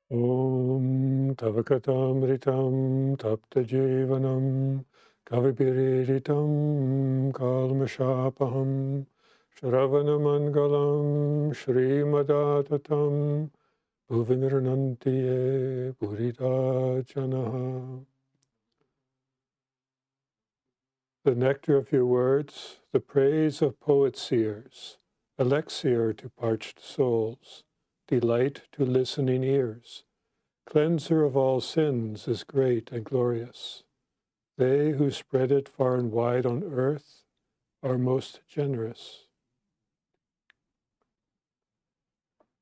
Om Tavakatamritam Taptajivanam Kavipiritam Kalmashapaham Shravanamangalam Shrimadatam Bhuvinirnantiye Burita Janaha. The nectar of your words, the praise of poet-seers, elixir to parched souls, delight to listening ears, cleanser of all sins is great and glorious. They who spread it far and wide on earth are most generous.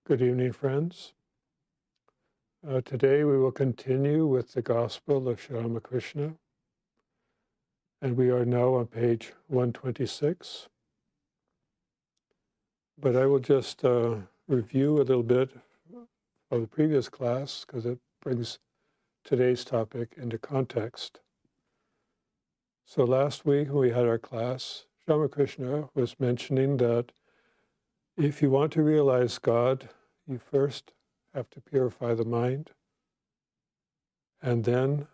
Good evening, friends. Today we will continue with the Gospel of Sri Ramakrishna, and we are now on page 126. But I will just review a little bit of the previous class because it brings today's topic into context. So last week when we had our class, Sri Ramakrishna was mentioning that if you want to realize God, you first have to purify the mind, and then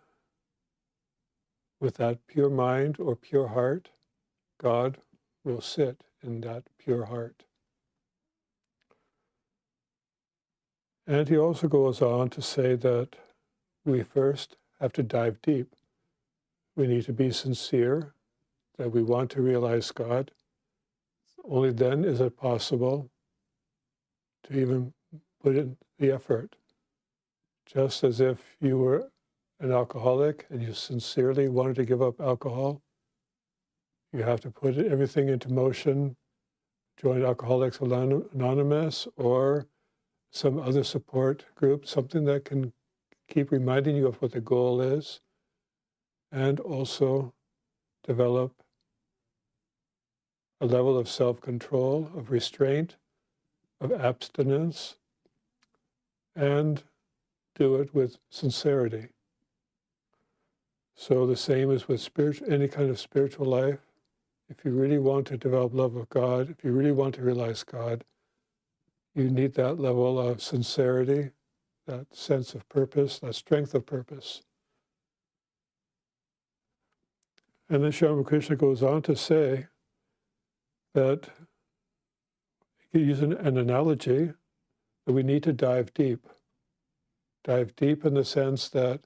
with that pure mind or pure heart, God will sit in that pure heart. And he also goes on to say that we first have to dive deep. We need to be sincere that we want to realize God. Only then is it possible to even put in the effort. Just as if you were an alcoholic and you sincerely wanted to give up alcohol, you have to put everything into motion, join Alcoholics Anonymous or some other support group, something that can keep reminding you of what the goal is, and also develop a level of self-control, of restraint, of abstinence, and do it with sincerity. So the same as with any kind of spiritual life. If you really want to develop love of God, if you really want to realize God, you need that level of sincerity, that sense of purpose, that strength of purpose. And then Sri Ramakrishna goes on to say that, he could use an analogy, that we need to dive deep. Dive deep in the sense that,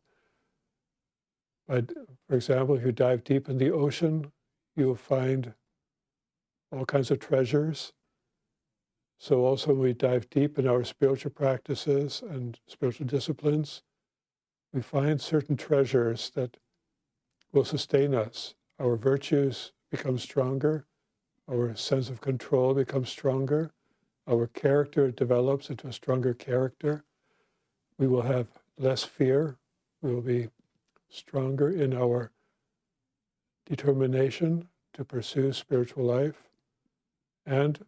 for example, if you dive deep in the ocean, you will find all kinds of treasures. So also when we dive deep in our spiritual practices and spiritual disciplines, we find certain treasures that will sustain us. Our virtues become stronger, our sense of control becomes stronger, our character develops into a stronger character. We will have less fear, we will be stronger in our determination to pursue spiritual life, and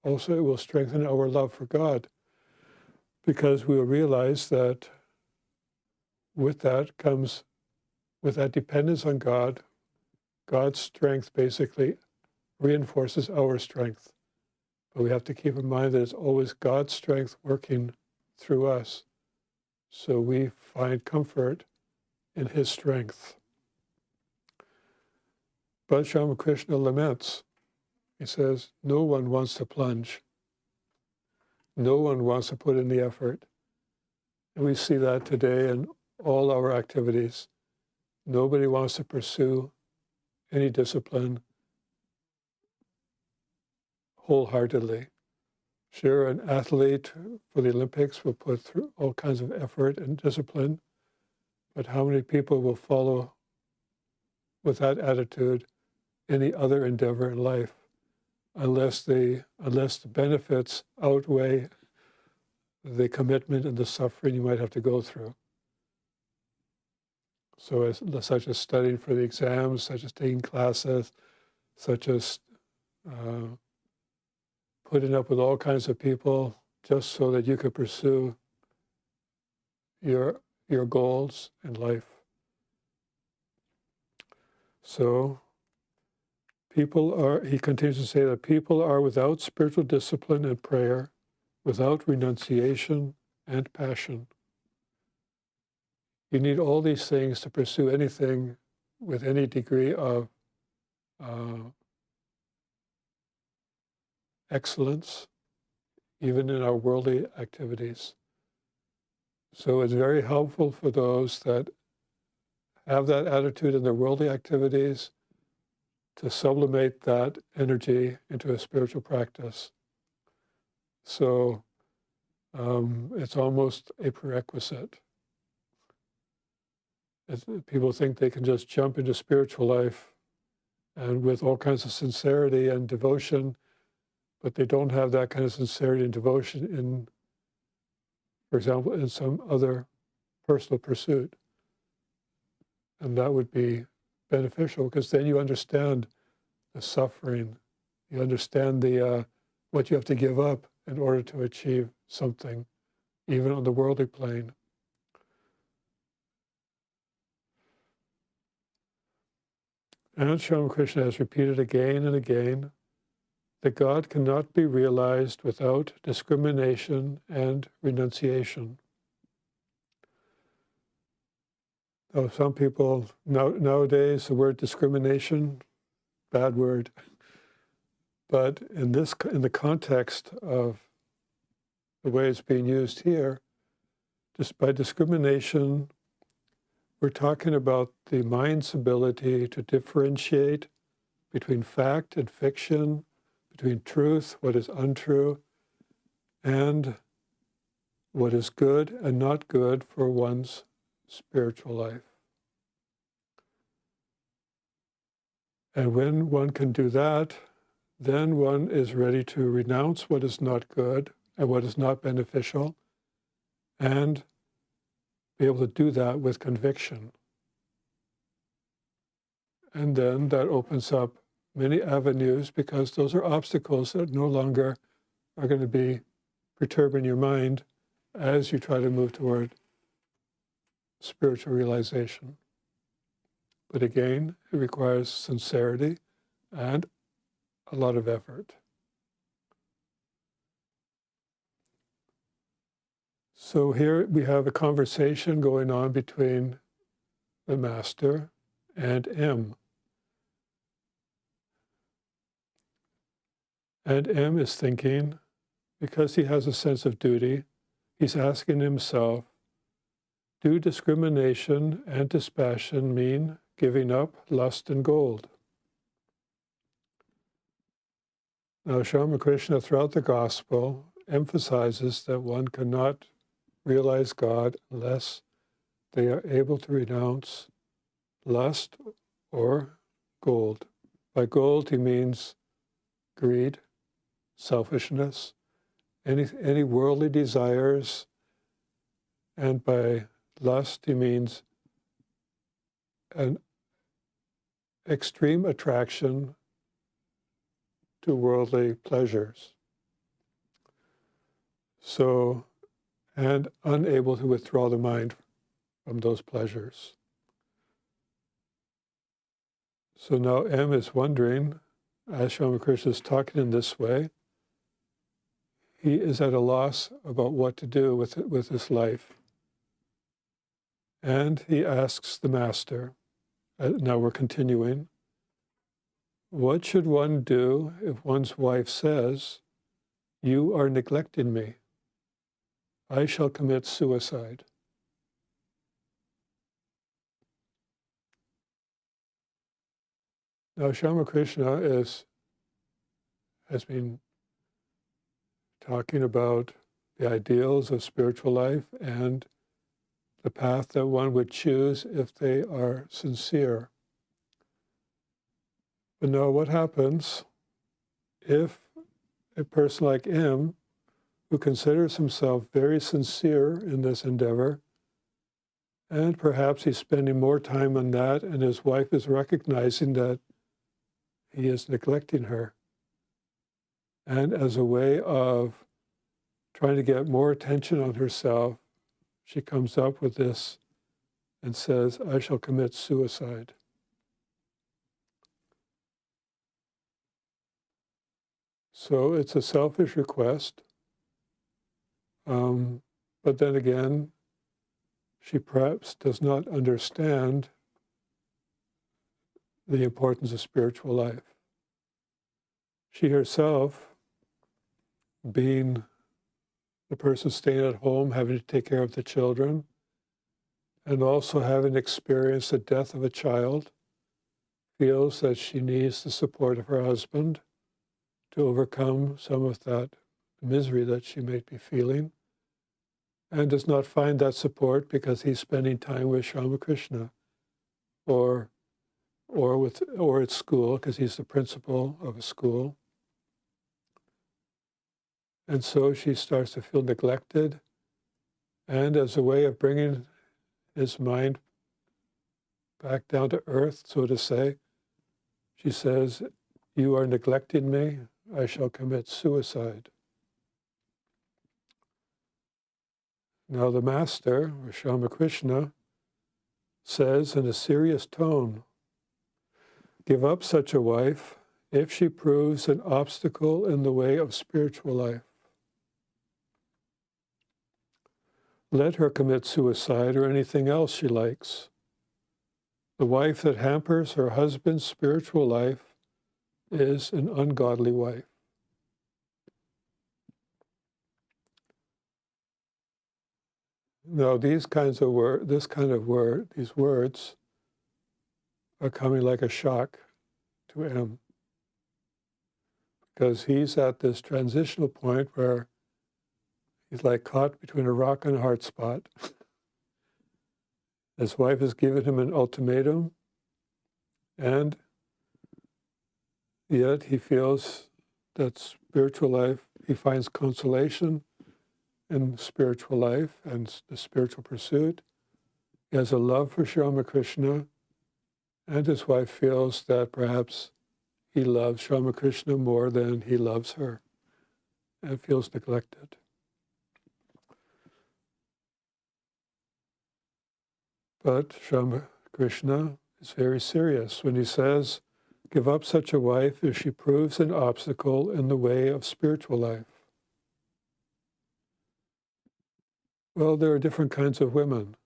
also it will strengthen our love for God, because we will realize that with that dependence on God, God's strength basically reinforces our strength. But we have to keep in mind that it's always God's strength working through us. So we find comfort in his strength. But Sri Ramakrishna laments. He says, no one wants to plunge. No one wants to put in the effort. And we see that today in all our activities. Nobody wants to pursue any discipline wholeheartedly. Sure, an athlete for the Olympics will put through all kinds of effort and discipline, but how many people will follow with that attitude any other endeavor in life, unless the benefits outweigh the commitment and the suffering you might have to go through. So such as studying for the exams, such as taking classes, such as putting up with all kinds of people just so that you could pursue your goals in life. So he continues to say that people are without spiritual discipline and prayer, without renunciation, and passion. You need all these things to pursue anything with any degree of excellence, even in our worldly activities. So it's very helpful for those that have that attitude in their worldly activities to sublimate that energy into a spiritual practice. So it's almost a prerequisite. People think they can just jump into spiritual life and with all kinds of sincerity and devotion, but they don't have that kind of sincerity and devotion in, for example, in some other personal pursuit. And that would be beneficial because then you understand the suffering, you understand the what you have to give up in order to achieve something, even on the worldly plane. And Swami Ramakrishna has repeated again and again that God cannot be realized without discrimination and renunciation. Now, some people, nowadays, the word discrimination, bad word. But in the context of the way it's being used here, just by discrimination, we're talking about the mind's ability to differentiate between fact and fiction, between truth, what is untrue, and what is good and not good for one's spiritual life. And when one can do that, then one is ready to renounce what is not good and what is not beneficial, and be able to do that with conviction. And then that opens up many avenues, because those are obstacles that no longer are going to be perturbing your mind as you try to move toward spiritual realization. But again, it requires sincerity and a lot of effort. So here we have a conversation going on between the master and M. And M is thinking, because he has a sense of duty, he's asking himself, do discrimination and dispassion mean giving up lust and gold? Now, Swami Ramakrishna, throughout the Gospel, emphasizes that one cannot realize God unless they are able to renounce lust or gold. By gold, he means greed, selfishness, any worldly desires, and by lust, he means an extreme attraction to worldly pleasures. So, and unable to withdraw the mind from those pleasures. So now M is wondering, as Swami Krishna is talking in this way, he is at a loss about what to do with his life. And he asks the master, now we're continuing, what should one do if one's wife says, you are neglecting me, I shall commit suicide? Now Swami Krishna has been talking about the ideals of spiritual life and the path that one would choose if they are sincere. But now what happens if a person like M, who considers himself very sincere in this endeavor, and perhaps he's spending more time on that, and his wife is recognizing that he is neglecting her, and as a way of trying to get more attention on herself, she comes up with this and says, I shall commit suicide. So it's a selfish request. But then again, she perhaps does not understand the importance of spiritual life. She herself, being the person staying at home, having to take care of the children, and also having experienced the death of a child, feels that she needs the support of her husband to overcome some of that misery that she may be feeling, and does not find that support because he's spending time with Sri Ramakrishna or at school, because he's the principal of a school. And so she starts to feel neglected, and as a way of bringing his mind back down to earth, so to say, she says, "You are neglecting me, I shall commit suicide." Now the master, or Sri Ramakrishna, says in a serious tone, "Give up such a wife if she proves an obstacle in the way of spiritual life. Let her commit suicide or anything else she likes. The wife that hampers her husband's spiritual life is an ungodly wife." Now these words are coming like a shock to him, because he's at this transitional point where he's like caught between a rock and a hard spot. His wife has given him an ultimatum, and yet he feels that spiritual life, he finds consolation in spiritual life and the spiritual pursuit. He has a love for Sri Ramakrishna, and his wife feels that perhaps he loves Sri Ramakrishna more than he loves her, and feels neglected. But Sri Ramakrishna is very serious when he says, "Give up such a wife if she proves an obstacle in the way of spiritual life." Well, there are different kinds of women.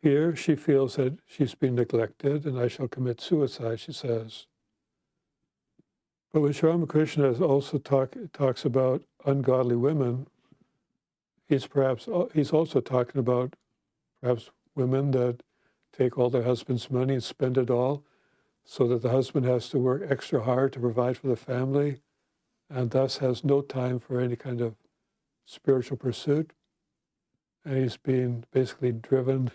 Here she feels that she's been neglected, and I shall commit suicide, she says. But when Sri Ramakrishna also talks about ungodly women, he's also talking about perhaps women that take all their husband's money and spend it all, so that the husband has to work extra hard to provide for the family, and thus has no time for any kind of spiritual pursuit. And he's being basically driven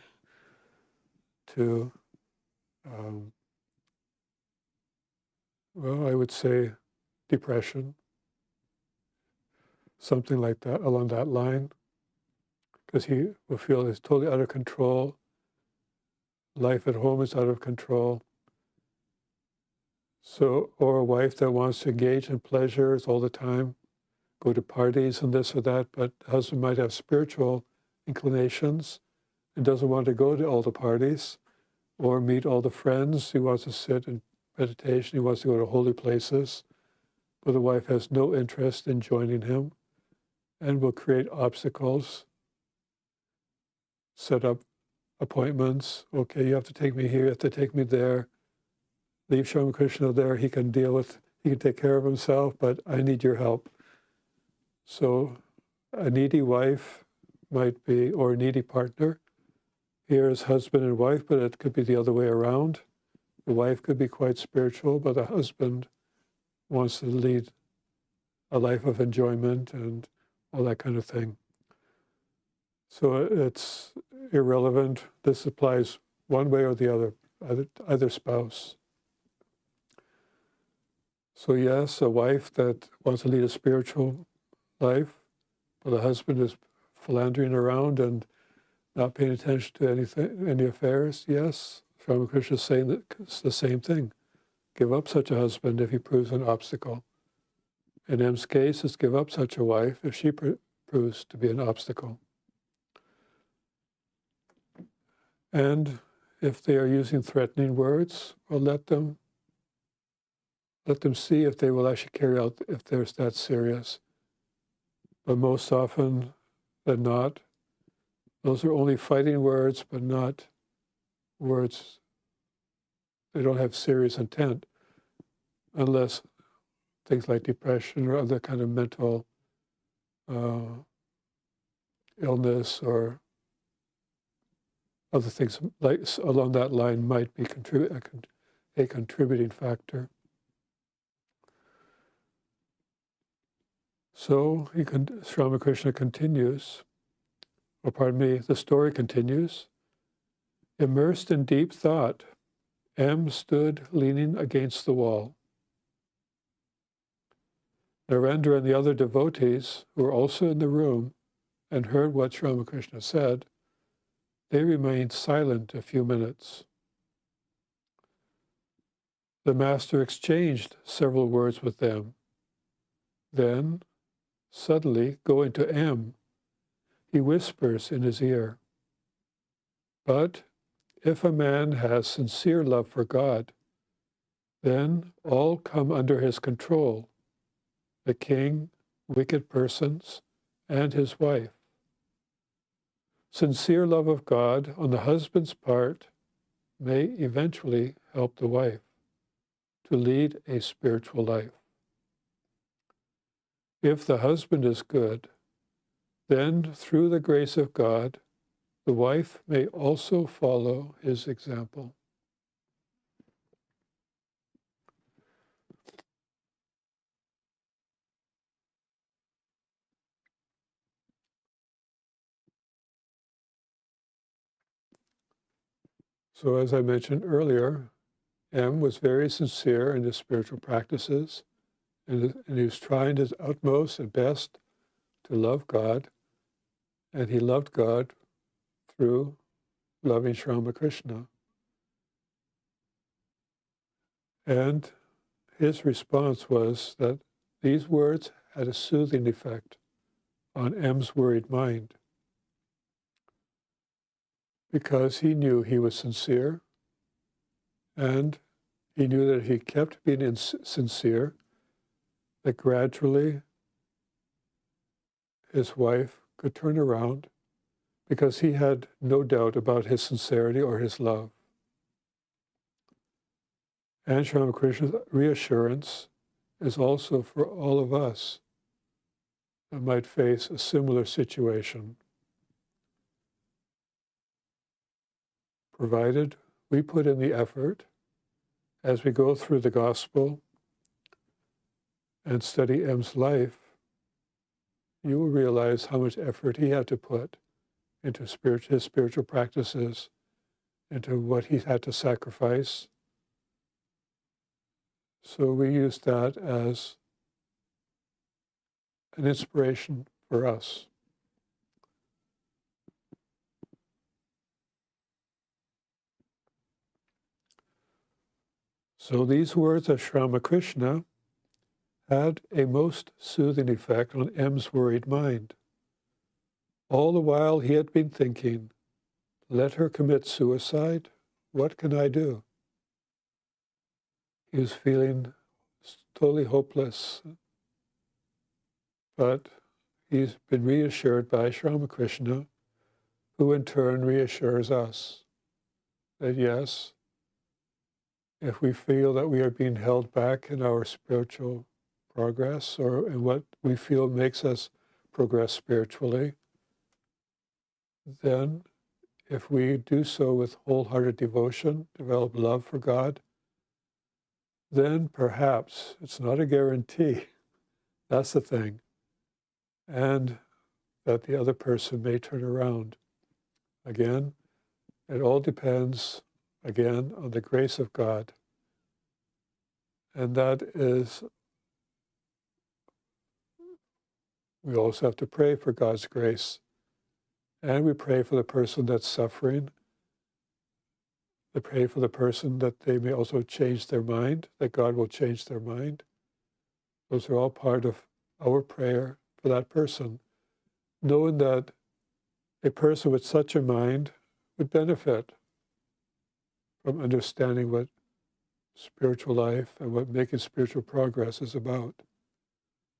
to, well, I would say depression, something like that, along that line, because he will feel he's totally out of control. Life at home is out of control. So, or a wife that wants to engage in pleasures all the time, go to parties and this or that, but the husband might have spiritual inclinations and doesn't want to go to all the parties or meet all the friends. He wants to sit in meditation, he wants to go to holy places, but the wife has no interest in joining him and will create obstacles, set up appointments. Okay, you have to take me here, you have to take me there. Leave Sri Ramakrishna there, he can take care of himself, but I need your help. So a needy wife might be, or a needy partner. Here is husband and wife, but it could be the other way around. The wife could be quite spiritual, but the husband wants to lead a life of enjoyment and all that kind of thing. So it's irrelevant. This applies one way or the other, either spouse. So yes, a wife that wants to lead a spiritual life, but the husband is philandering around and not paying attention to any affairs, yes, Sri Ramakrishna is saying that it's the same thing. Give up such a husband if he proves an obstacle. In M's case, it's give up such a wife if she proves to be an obstacle. And if they are using threatening words, well, let them see if they will actually carry out, if they're that serious. But most often than not, those are only fighting words, but not words. They don't have serious intent, unless things like depression or other kind of mental illness or other things like along that line might be a contributing factor. So Sri Ramakrishna continues, or pardon me, the story continues. Immersed in deep thought, M stood leaning against the wall. Narendra and the other devotees, who were also in the room and heard what Sri Ramakrishna said, they remained silent a few minutes. The master exchanged several words with them. Then, suddenly, going to M, he whispers in his ear, "But if a man has sincere love for God, then all come under his control, the king, wicked persons, and his wife. Sincere love of God on the husband's part may eventually help the wife to lead a spiritual life. If the husband is good, then through the grace of God, the wife may also follow his example." So as I mentioned earlier, M was very sincere in his spiritual practices, and he was trying his utmost and best to love God, and he loved God through loving Sri Ramakrishna. And his response was that these words had a soothing effect on M's worried mind, because he knew he was sincere, and he knew that if he kept being sincere, that gradually his wife could turn around, because he had no doubt about his sincerity or his love. And Sri Ramakrishna's reassurance is also for all of us that might face a similar situation, provided we put in the effort as we go through the gospel and study M's life. You will realize how much effort he had to put into his spiritual practices, into what he had to sacrifice. So we use that as an inspiration for us. So these words of Sri Ramakrishna had a most soothing effect on M's worried mind. All the while he had been thinking, let her commit suicide? What can I do? He was feeling totally hopeless, but he's been reassured by Sri Ramakrishna, who in turn reassures us that yes, if we feel that we are being held back in our spiritual progress or in what we feel makes us progress spiritually, then if we do so with wholehearted devotion, develop love for God, then perhaps, it's not a guarantee, that's the thing, and that the other person may turn around. Again, it all depends, again, on the grace of God. And that is, we also have to pray for God's grace. And we pray for the person that's suffering. We pray for the person that they may also change their mind, that God will change their mind. Those are all part of our prayer for that person, knowing that a person with such a mind would benefit from understanding what spiritual life and what making spiritual progress is about.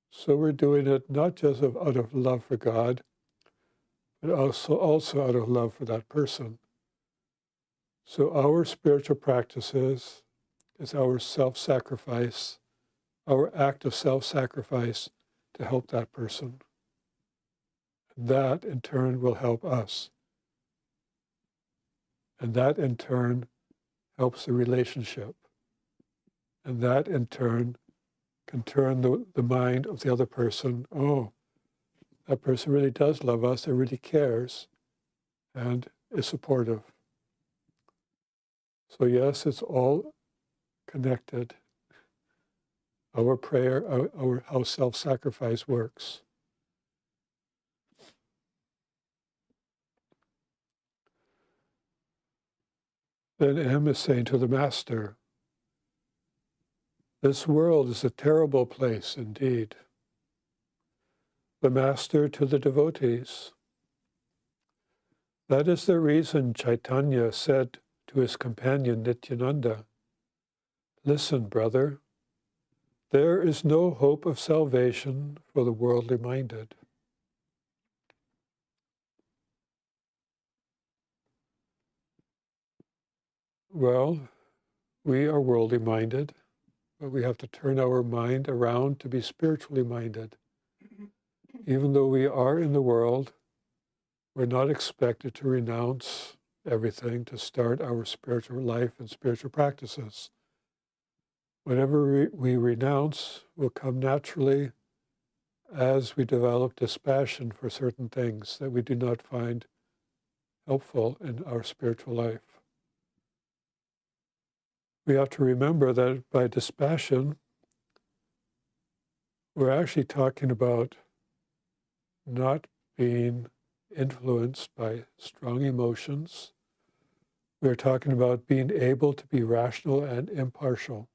So we're doing it not just out of love for God, but also out of love for that person. So our spiritual practices is our self-sacrifice, our act of self-sacrifice to help that person. That in turn will help us. And that in turn helps the relationship. And that in turn can turn the mind of the other person, oh, that person really does love us, it really cares, and is supportive. So yes, it's all connected. Our prayer, how self-sacrifice works. Then M is saying to the Master, this world is a terrible place indeed. The Master to the devotees. That is the reason Chaitanya said to his companion Nityananda, listen, brother, there is no hope of salvation for the worldly minded. Well, we are worldly minded, but we have to turn our mind around to be spiritually minded. Even though we are in the world, we're not expected to renounce everything to start our spiritual life and spiritual practices. Whatever we renounce will come naturally as we develop dispassion for certain things that we do not find helpful in our spiritual life. We have to remember that by dispassion, we're actually talking about not being influenced by strong emotions. We're talking about being able to be rational and impartial.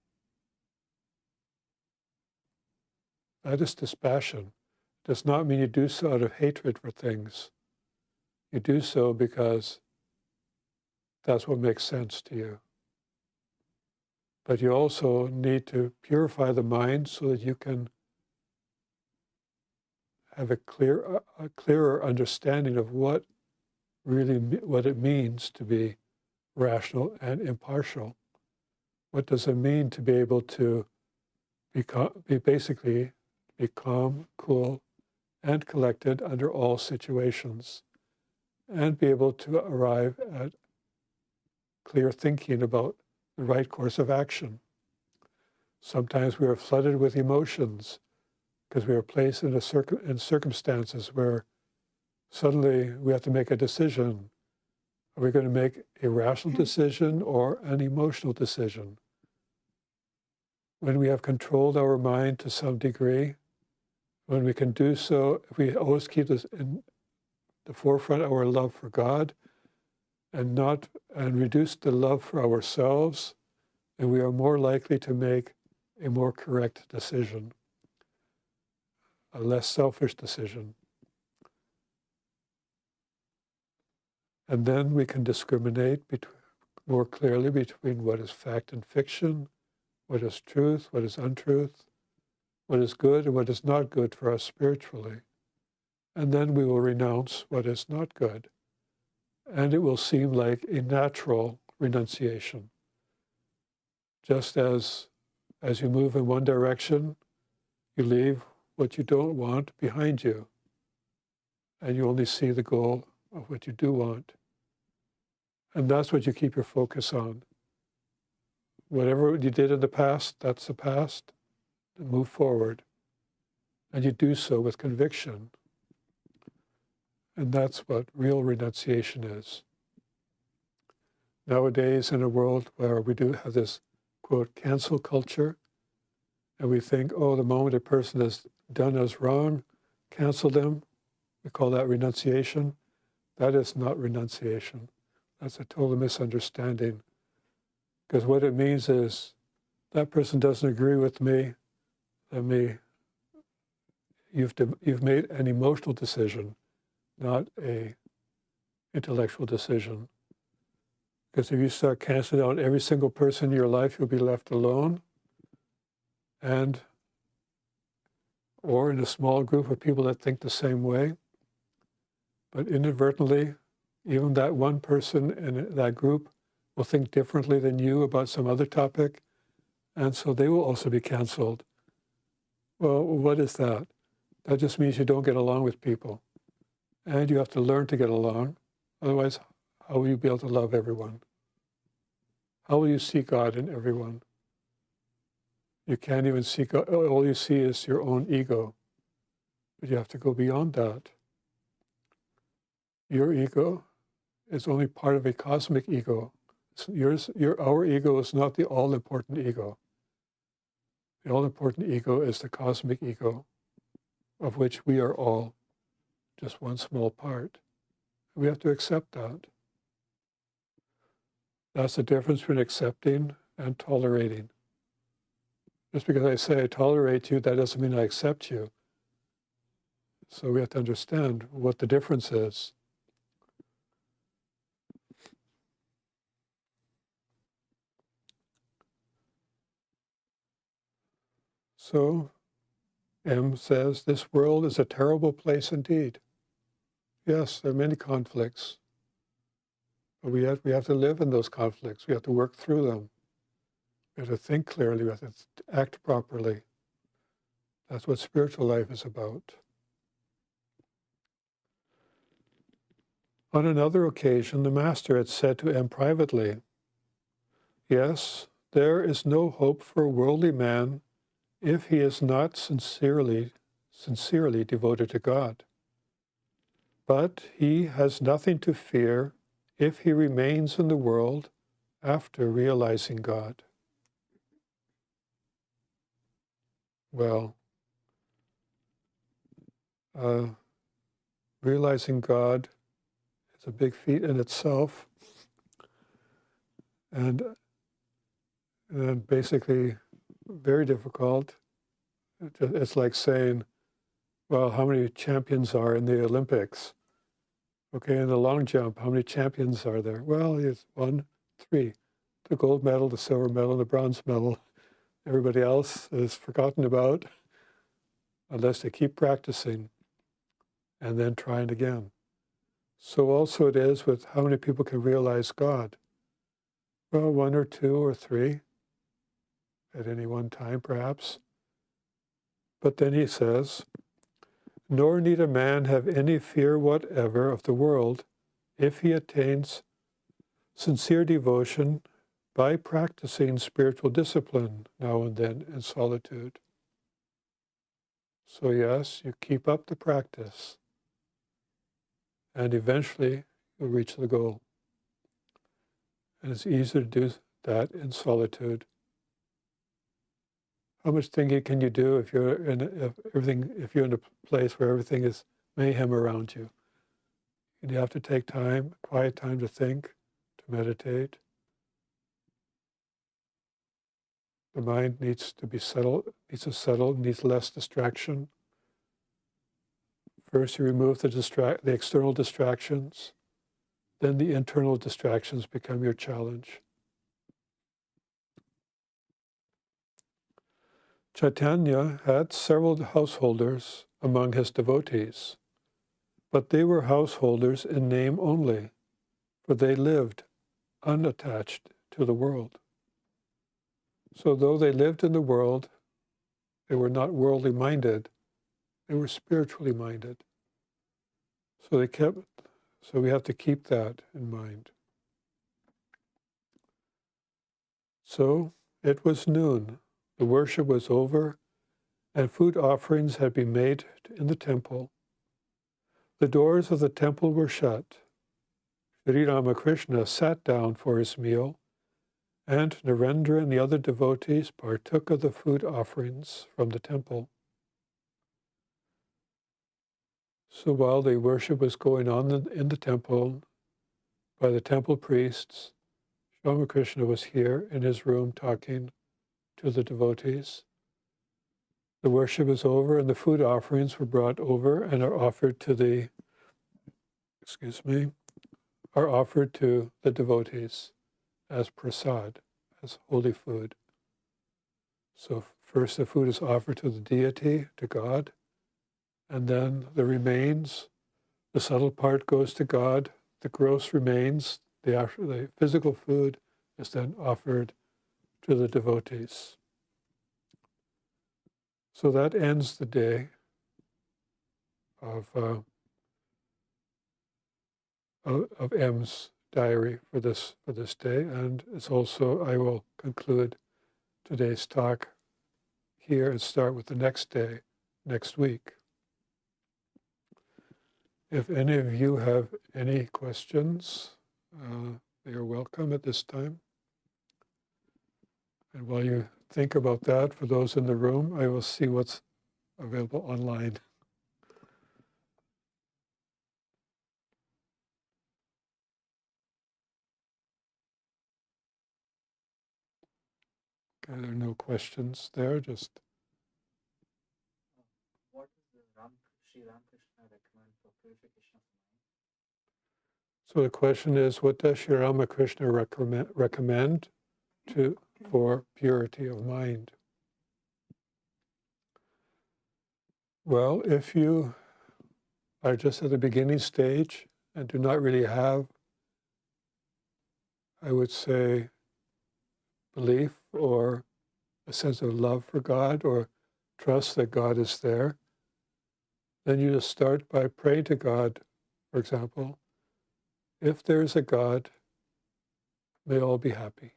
That is dispassion. It does not mean you do so out of hatred for things. You do so because that's what makes sense to you. But you also need to purify the mind so that you can have a clearer understanding of what it means to be rational and impartial. What does it mean to be able to be calm, cool, and collected under all situations, and be able to arrive at clear thinking about the right course of action. Sometimes we are flooded with emotions because we are placed in circumstances where suddenly we have to make a decision. Are we going to make a rational decision or an emotional decision? When we have controlled our mind to some degree, when we can do so, if we always keep this in the forefront, our love for God, and reduce the love for ourselves, then we are more likely to make a more correct decision, a less selfish decision. And then we can discriminate more clearly between what is fact and fiction, what is truth, what is untruth, what is good and what is not good for us spiritually. And then we will renounce what is not good. And it will seem like a natural renunciation. Just as you move in one direction, you leave what you don't want behind you. And you only see the goal of what you do want. And that's what you keep your focus on. Whatever you did in the past, that's the past. Move forward. And you do so with conviction. And that's what real renunciation is. Nowadays, in a world where we do have this, quote, cancel culture, and we think, oh, the moment a person has done us wrong, cancel them. We call that renunciation. That is not renunciation. That's a total misunderstanding. Because what it means is, that person doesn't agree with me, you've made an emotional decision, not a intellectual decision. Because if you start canceling out every single person in your life, you'll be left alone. And or in a small group of people that think the same way. But inadvertently, even that one person in that group will think differently than you about some other topic, and so they will also be canceled. Well, what is that? That just means you don't get along with people. And you have to learn to get along. Otherwise, how will you be able to love everyone? How will you see God in everyone? You can't even see God. All you see is your own ego. But you have to go beyond that. Your ego is only part of a cosmic ego. Our ego is not the all-important ego. The all-important ego is the cosmic ego, of which we are all just one small part. We have to accept that. That's the difference between accepting and tolerating. Just because I say I tolerate you, that doesn't mean I accept you. So we have to understand what the difference is. So M says, this world is a terrible place indeed. Yes, there are many conflicts. But we have to live in those conflicts. We have to work through them. We have to think clearly. We have to act properly. That's what spiritual life is about. On another occasion, the Master had said to M privately, yes, there is no hope for a worldly man if he is not sincerely devoted to God. But he has nothing to fear if he remains in the world after realizing God. Well, realizing God is a big feat in itself, and basically very difficult. It's like saying, well, how many champions are in the Olympics? Okay, in the long jump, how many champions are there? Well, it's 1, 3. The gold medal, the silver medal, the bronze medal. Everybody else is forgotten about unless they keep practicing and then trying again. So also it is with how many people can realize God. Well, 1 or 2 or 3 at any one time, perhaps. But then he says, nor need a man have any fear whatever of the world if he attains sincere devotion by practicing spiritual discipline now and then in solitude. So yes, you keep up the practice, and eventually you'll reach the goal. And it's easier to do that in solitude. How much thinking can you do if you're in a place where everything is mayhem around you? And you have to take time, quiet time to think, to meditate. The mind needs to be settled, needs less distraction. First, you remove the external distractions, then the internal distractions become your challenge. Chaitanya had several householders among his devotees, but they were householders in name only, for they lived unattached to the world. So though they lived in the world, they were not worldly minded, they were spiritually minded. So we have to keep that in mind. So it was noon, the worship was over, and food offerings had been made in the temple. The doors of the temple were shut. Sri Ramakrishna sat down for his meal, and Narendra and the other devotees partook of the food offerings from the temple. So while the worship was going on in the temple by the temple priests, Ramakrishna was here in his room talking to the devotees. The worship is over and the food offerings were brought over and are offered to the devotees as prasad, as holy food. So first the food is offered to the deity, to God, and then the remains, the subtle part goes to God, the gross remains, the physical food is then offered to the devotees. So that ends the day of M's diary for this day, and it's also, I will conclude today's talk here and start with the next day, next week. If any of you have any questions, they are welcome at this time. And while you think about that, for those in the room, I will see what's available online. Okay, there are no questions there, just... What does Sri Ramakrishna recommend for purification of mind? So the question is, what does Sri Ramakrishna recommend for purity of mind? Well, if you are just at the beginning stage and do not really have, I would say, belief or a sense of love for God or trust that God is there, then you just start by praying to God, for example, if there is a God, may all be happy.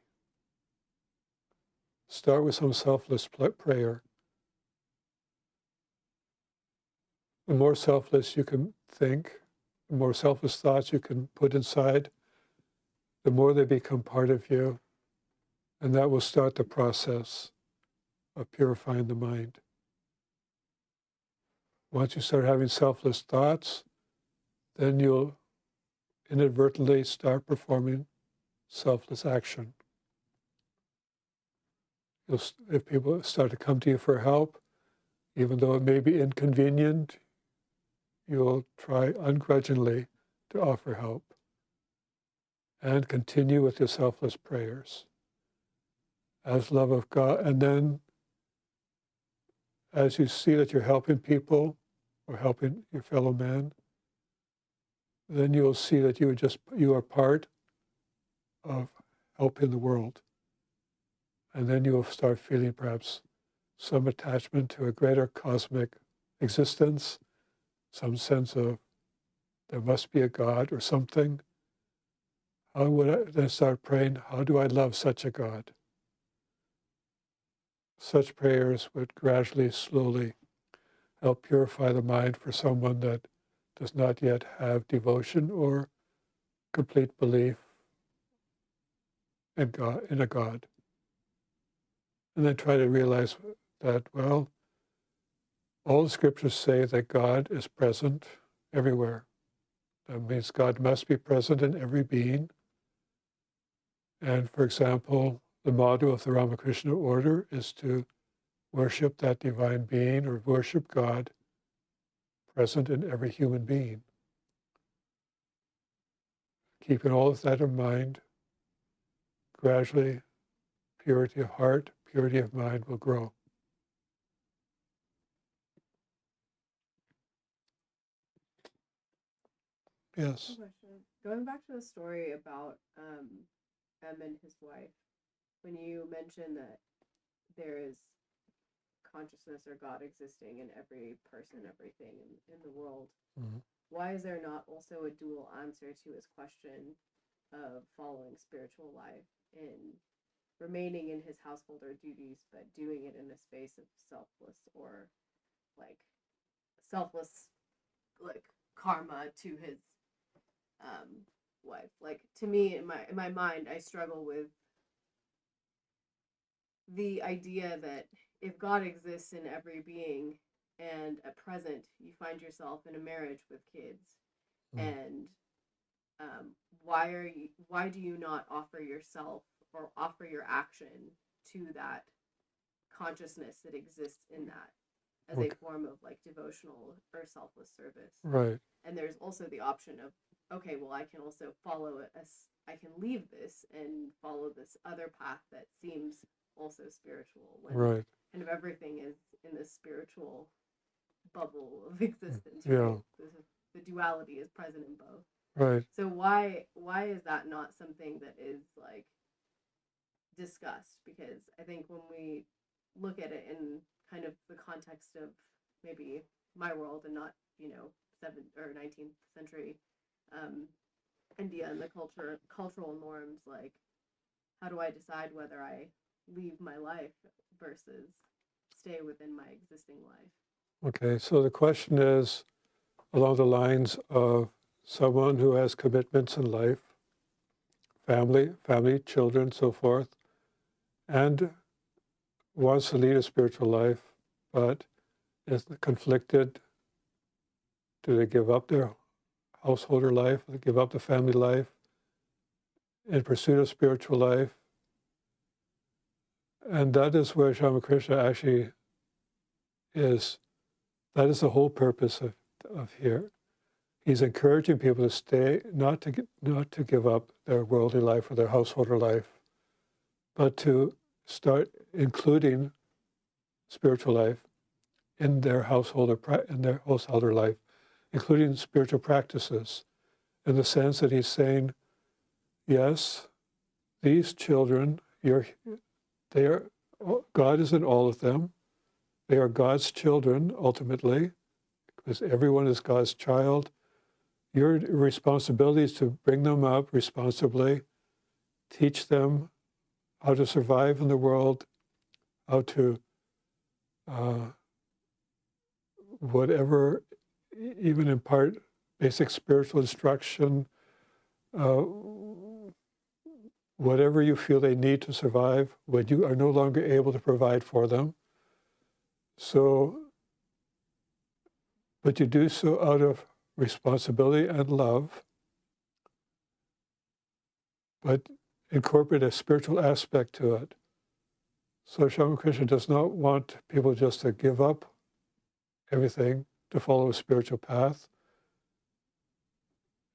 Start with some selfless prayer. The more selfless you can think, the more selfless thoughts you can put inside, the more they become part of you, and that will start the process of purifying the mind. Once you start having selfless thoughts, then you'll inadvertently start performing selfless action. If people start to come to you for help, even though it may be inconvenient, you'll try ungrudgingly to offer help and continue with your selfless prayers as love of God. And then as you see that you're helping people or helping your fellow man, then you'll see that you are part of helping the world. And then you'll start feeling perhaps some attachment to a greater cosmic existence, some sense of there must be a God or something. How would I then start praying, how do I love such a God? Such prayers would gradually, slowly help purify the mind for someone that does not yet have devotion or complete belief in God, in a God. And then try to realize that, well, all the scriptures say that God is present everywhere. That means God must be present in every being. And for example, the motto of the Ramakrishna order is to worship that divine being or worship God present in every human being. Keeping all of that in mind, gradually purity of heart, purity of mind will grow. Yes. Going back to the story about M and his wife, when you mentioned that there is consciousness or God existing in every person, everything in the world, why is there not also a dual answer to his question of following spiritual life in remaining in his householder duties, but doing it in a space of selfless karma to his wife? Like, to me, in my mind, I struggle with the idea that if God exists in every being and at present you find yourself in a marriage with kids, and why do you not offer yourself or offer your action to that consciousness that exists in that as a form of like devotional or selfless service? Right. And there's also the option of, okay, well, I can also follow it as I can leave this and follow this other path that seems also spiritual, when right. kind of everything is in this spiritual bubble of existence, Yeah. right? The duality is present in both. Right. So why is that not something that is like discussed? Because I think when we look at it in kind of the context of maybe my world and not 7th or 19th century India and the cultural norms, like how do I decide whether I leave my life versus stay within my existing life? Okay, so the question is along the lines of someone who has commitments in life, family, children, so forth, and wants to lead a spiritual life, but is conflicted. Do they give up their householder life? Do they give up the family life in pursuit of spiritual life? And that is where Ramakrishna actually is. That is the whole purpose of here. He's encouraging people to stay, not to give up their worldly life or their householder life, but to start including spiritual life in their householder life, including spiritual practices, in the sense that he's saying, yes, these children, God is in all of them. They are God's children ultimately, because everyone is God's child. Your responsibility is to bring them up responsibly, teach them how to survive in the world, how to whatever, even impart basic spiritual instruction, whatever you feel they need to survive when you are no longer able to provide for them. So, but you do so out of responsibility and love, but incorporate a spiritual aspect to it. So Ramakrishna does not want people just to give up everything to follow a spiritual path.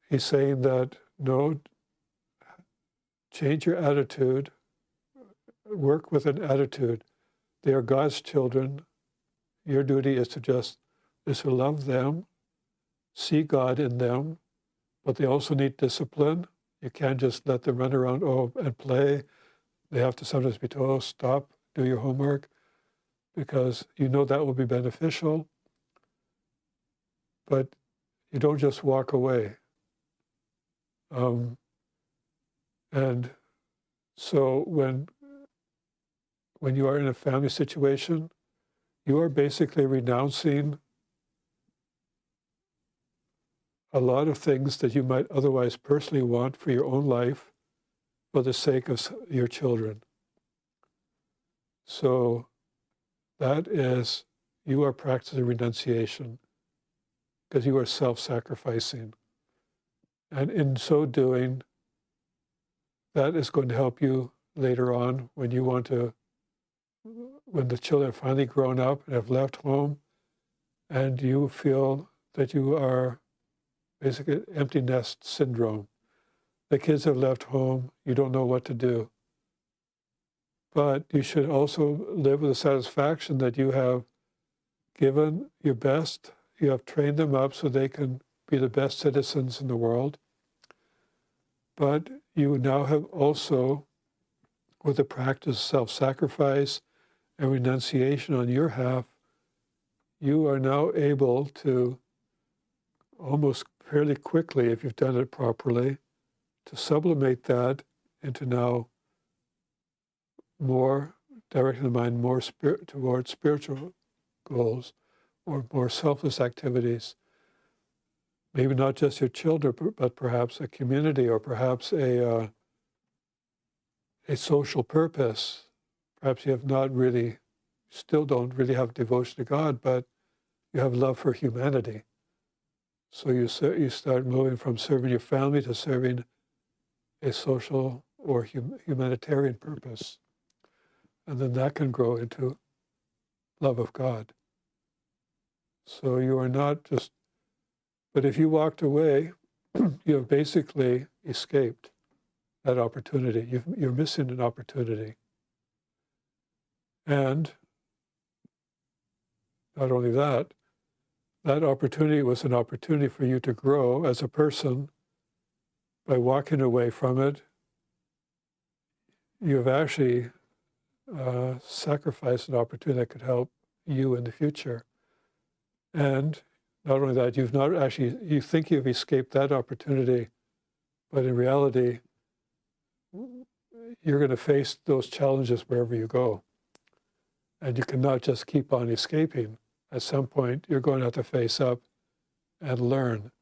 He's saying that, no, change your attitude, work with an attitude. They are God's children. Your duty is to love them, see God in them, but they also need discipline. You can't just let them run around and play. They have to sometimes be told, stop, do your homework, because you know that will be beneficial. But you don't just walk away. And so when you are in a family situation, you are basically renouncing a lot of things that you might otherwise personally want for your own life for the sake of your children. So that is, you are practicing renunciation because you are self-sacrificing. And in so doing, that is going to help you later on when the children have finally grown up and have left home, and you feel that you are basically empty nest syndrome. The kids have left home, you don't know what to do. But you should also live with the satisfaction that you have given your best, you have trained them up so they can be the best citizens in the world. But you now have also, with the practice of self-sacrifice and renunciation on your half, you are now able to almost fairly quickly, if you've done it properly, to sublimate that into now more, directing the mind more towards spiritual goals or more selfless activities. Maybe not just your children, but perhaps a community or perhaps a social purpose. Perhaps you have not really, still don't really have devotion to God, but you have love for humanity. So you start moving from serving your family to serving a social or humanitarian purpose. And then that can grow into love of God. So you are not just, but if you walked away, you have basically escaped that opportunity. You're missing an opportunity. And not only that, that opportunity was an opportunity for you to grow as a person. By walking away from it, you've actually sacrificed an opportunity that could help you in the future. And not only that, you've not actually, you think you've escaped that opportunity, but in reality, you're going to face those challenges wherever you go. And you cannot just keep on escaping. At some point, you're going to have to face up and learn.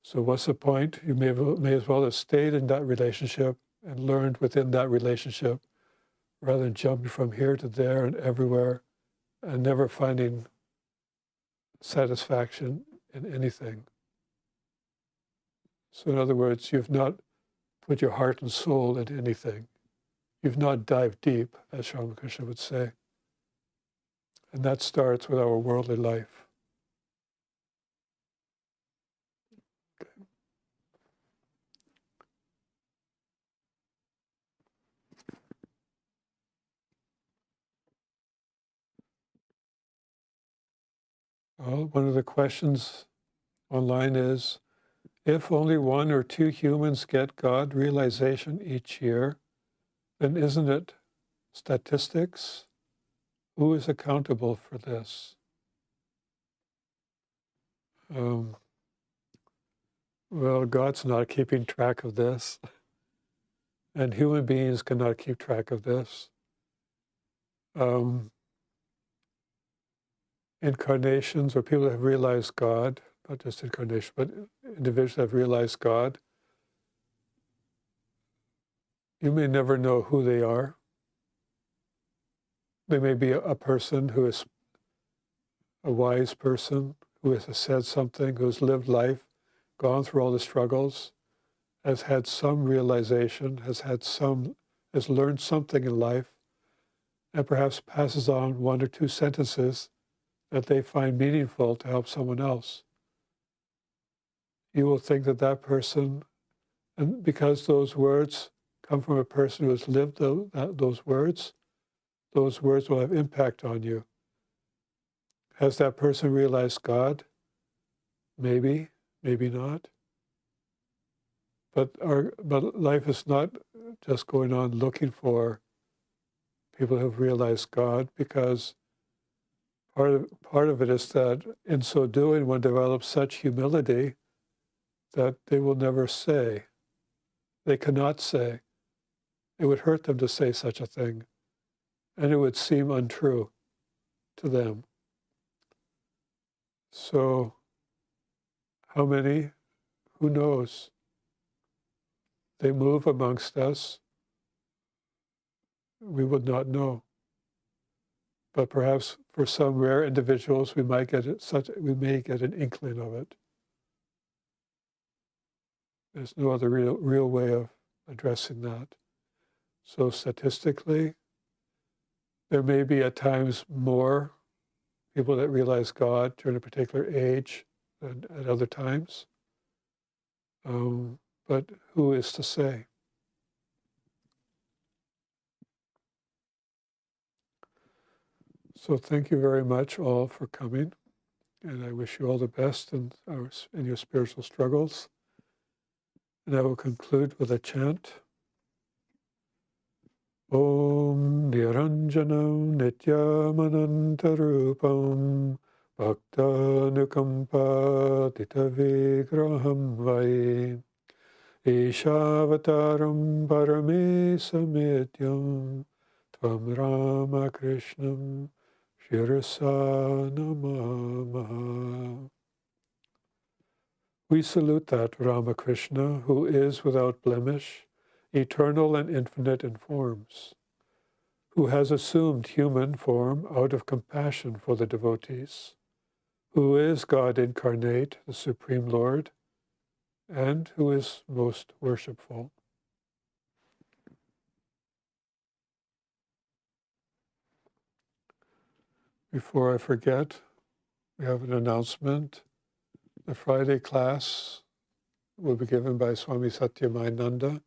So what's the point? You may as well have stayed in that relationship and learned within that relationship rather than jumping from here to there and everywhere and never finding satisfaction in anything. So in other words, you've not put your heart and soul into anything. You've not dived deep, as Swami Nikhilananda would say. And that starts with our worldly life. Okay. Well, one of the questions online is, if only 1 or 2 humans get God realization each year, then isn't it statistics? Who is accountable for this? Well, God's not keeping track of this, and human beings cannot keep track of this. Incarnations, or people that have realized God, not just incarnation, but individuals that have realized God, you may never know who they are. They may be a person who is a wise person, who has said something, who has lived life, gone through all the struggles, has had some realization, has learned something in life, and perhaps passes on 1 or 2 sentences that they find meaningful to help someone else. You will think that that person, and because those words come from a person who has lived those words will have impact on you. Has that person realized God? Maybe, maybe not. But life is not just going on looking for people who have realized God, because part of it is that in so doing, one develops such humility that they will never say. They cannot say. It would hurt them to say such a thing, and it would seem untrue to them. So, how many? Who knows? They move amongst us. We would not know. But perhaps for some rare individuals, we may get an inkling of it. There's no other real way of addressing that. So statistically, there may be at times more people that realize God during a particular age than at other times. But who is to say? So thank you very much all for coming, and I wish you all the best in your spiritual struggles. And I will conclude with a chant. Om Niranjanam Nityamanantarupam Bhaktanukampa Titavigraham Vai Ishavataram Paramesamidhyam Tvam Ramakrishnam Shirasa Namamaha. We salute that Ramakrishna who is without blemish, eternal and infinite in forms, who has assumed human form out of compassion for the devotees, who is God incarnate, the Supreme Lord, and who is most worshipful. Before I forget, we have an announcement. The Friday class will be given by Swami Nikhilananda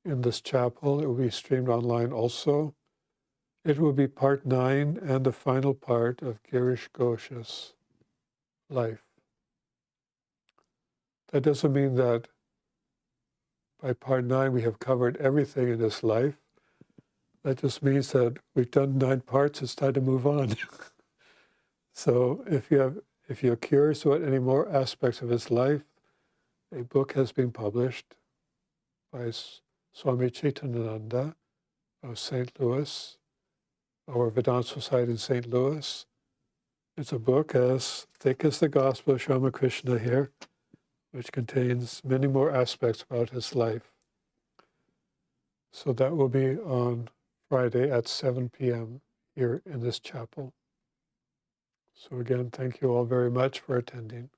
in this chapel. It will be streamed online also. It will be part 9 and the final part of Girish Ghosha's life. That doesn't mean that by part 9 we have covered everything in his life. That just means that we've done 9 parts, it's time to move on. So if you're curious about any more aspects of his life, a book has been published by Swami Nikhilananda of St. Louis, our Vedanta Society in St. Louis. It's a book as thick as the Gospel of Sri Ramakrishna here, which contains many more aspects about his life. So that will be on Friday at 7 p.m. here in this chapel. So again, thank you all very much for attending.